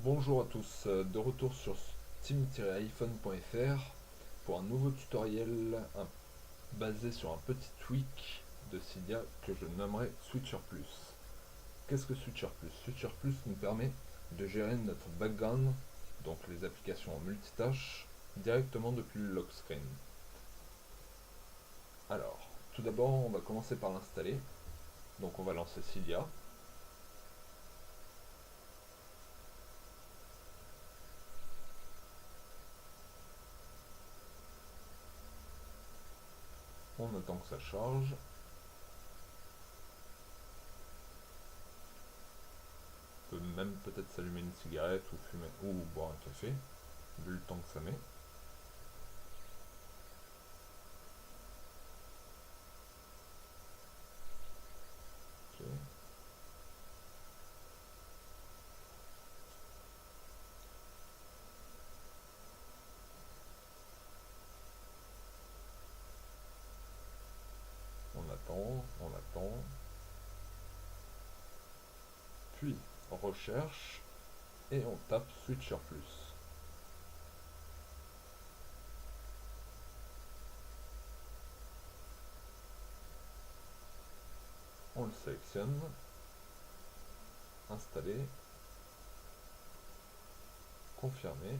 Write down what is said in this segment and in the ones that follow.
Bonjour à tous, de retour sur steam-iphone.fr pour un nouveau tutoriel basé sur un petit tweak de Cydia que je nommerai Switcher Plus. Qu'est-ce que Switcher Plus? Switcher Plus nous permet de gérer notre background, donc les applications en multitâche, directement depuis le lock screen. Alors, tout d'abord, on va commencer par l'installer. Donc on va lancer Cydia. On attend que ça charge. On peut même peut-être s'allumer une cigarette ou fumer ou boire un café, vu le temps que ça met. Ok. On attend, on attend. Puis on recherche et on tape Switcher Plus. On le sélectionne, installer, confirmer.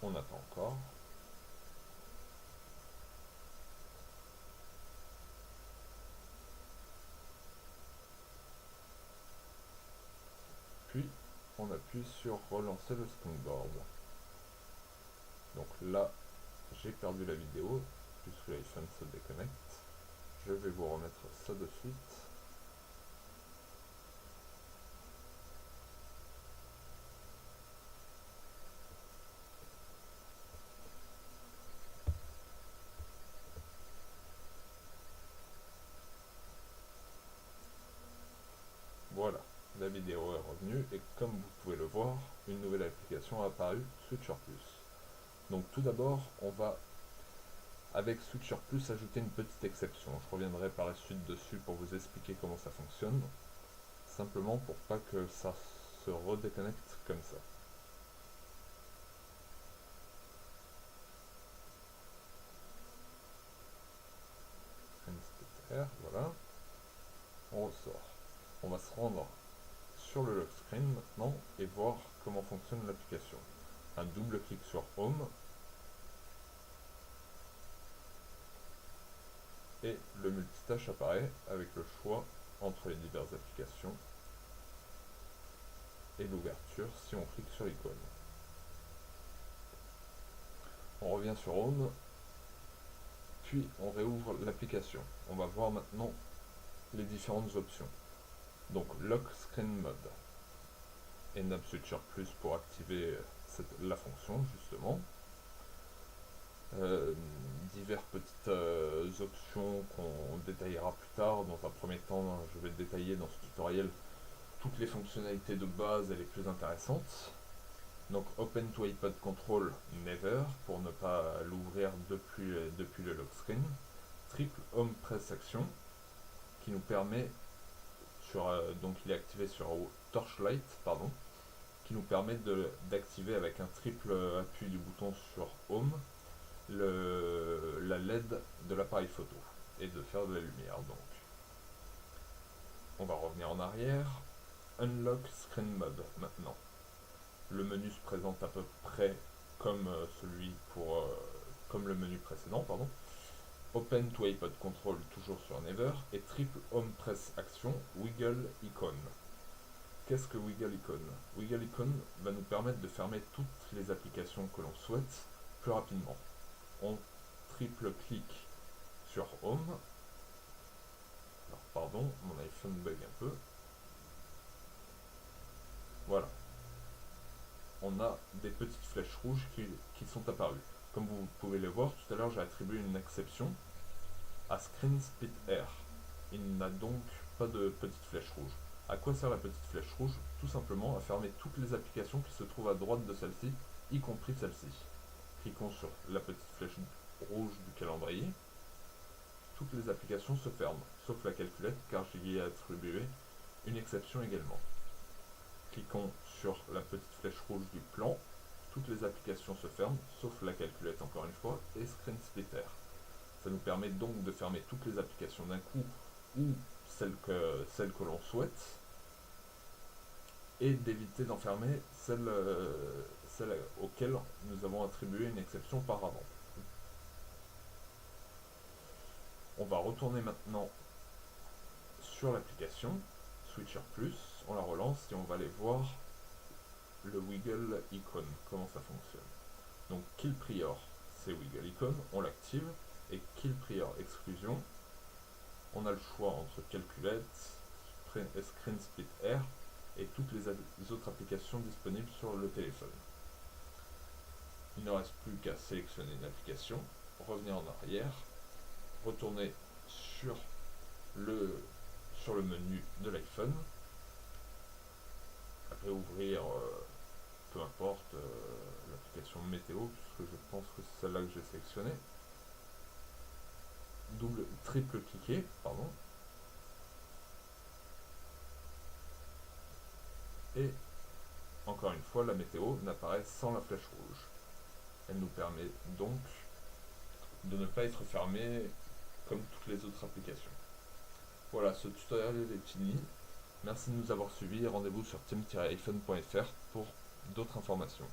On attend encore. Puis on appuie sur relancer le springboard. Donc là, j'ai perdu la vidéo puisque l'iPhone se déconnecte. Je vais vous remettre ça de suite. Voilà, la vidéo est revenue et comme vous pouvez le voir, une nouvelle application a apparu, Switcher Plus. Donc tout d'abord, on va avec Switcher Plus ajouter une petite exception. Je reviendrai par la suite dessus pour vous expliquer comment ça fonctionne, simplement pour pas que ça se redéconnecte comme ça. Voilà, on ressort. On va se rendre sur le lock screen maintenant et voir comment fonctionne l'application. Un double clic sur Home et le multitâche apparaît avec le choix entre les diverses applications et l'ouverture si on clique sur l'icône. On revient sur Home, puis on réouvre l'application. On va voir maintenant les différentes options. Donc Lock Screen Mode. Enable Switcher Plus pour activer la fonction justement. Diverses petites options qu'on détaillera plus tard. Dans un premier temps, je vais détailler dans ce tutoriel toutes les fonctionnalités de base et les plus intéressantes. Donc Open to iPod Control Never pour ne pas l'ouvrir depuis le lock screen. Triple Home Press Action qui nous permet donc il est activé sur Torchlight pardon, qui nous permet d'activer avec un triple appui du bouton sur Home la LED de l'appareil photo et de faire de la lumière. Donc on va revenir en arrière. Unlock Screen Mode maintenant. Le menu se présente à peu près comme comme le menu précédent, pardon. Open to iPod Control toujours sur Never et Triple Home Press Action Wiggle Icon. Qu'est-ce que Wiggle Icon? Wiggle Icon va nous permettre de fermer toutes les applications que l'on souhaite plus rapidement. On triple clic sur Home. Alors pardon, mon iPhone bug un peu. Voilà. On a des petites flèches rouges qui sont apparues. Comme vous pouvez le voir, tout à l'heure j'ai attribué une exception à Screen Split Air. Il n'a donc pas de petite flèche rouge. À quoi sert la petite flèche rouge? Tout simplement à fermer toutes les applications qui se trouvent à droite de celle-ci, y compris celle-ci. Cliquons sur la petite flèche rouge du calendrier, toutes les applications se ferment, sauf la calculette car j'y ai attribué une exception également. Cliquons sur la petite flèche rouge du plan, toutes les applications se ferment, sauf la calculette encore une fois, et Screen Splitter. Ça nous permet donc de fermer toutes les applications d'un coup ou celles que l'on souhaite, et d'éviter d'enfermer celles auxquelles nous avons attribué une exception par avant. On va retourner maintenant sur l'application Switcher Plus, on la relance et on va aller voir le Wiggle Icon, comment ça fonctionne. Donc Kill Prior, c'est Wiggle Icon, on l'active, et Kill Prior Exclusion, on a le choix entre Calculette, Screen Split R et toutes les autres applications disponibles sur le téléphone. Il ne reste plus qu'à sélectionner une application, revenir en arrière, retourner sur le menu de l'iPhone, réouvrir peu importe l'application météo, puisque je pense que c'est celle-là que j'ai sélectionnée, triple cliquer, pardon, et encore une fois la météo n'apparaît sans la flèche rouge. Elle nous permet donc de ne pas être fermée comme toutes les autres applications. Voilà, ce tutoriel est fini. Merci de nous avoir suivis et rendez-vous sur team-iphone.fr pour d'autres informations.